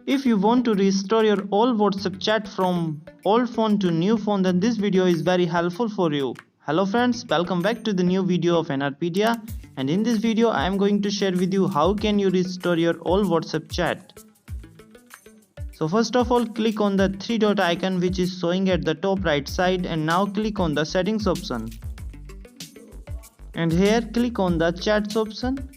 If you want to restore your old WhatsApp chat from old phone to new phone, then this video is very helpful for you. Hello friends, welcome back to the new video of Pedia, and in this video I am going to share with you how can you restore your old WhatsApp chat. So first of all, click on the three dot icon which is showing at the top right side, and now click on the settings option. And here click on the chats option.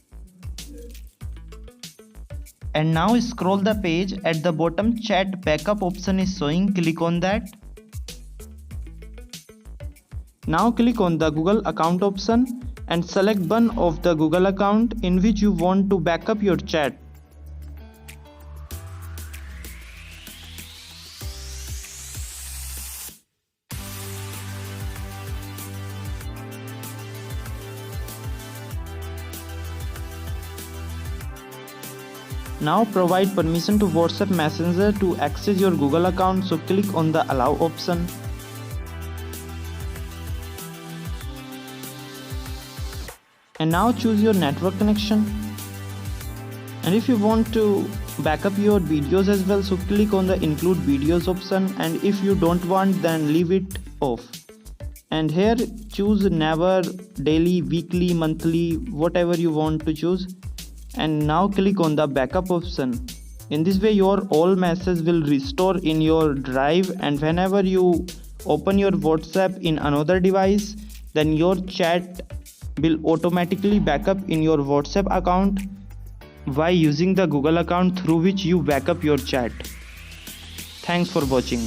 And now scroll the page, at the bottom chat backup option is showing, click on that. Now click on the Google account option and select one of the Google account in which you want to backup your chat. Now provide permission to WhatsApp Messenger to access your Google account, so click on the allow option. And now choose your network connection. And if you want to backup your videos as well, so click on the include videos option, and if you don't want, then leave it off. And here choose never, daily, weekly, monthly, whatever you want to choose. And now click on the backup option. In this way your all messages will restore in your drive, and whenever you open your WhatsApp in another device, then your chat will automatically backup in your WhatsApp account by using the Google account through which you backup your chat. Thanks for watching.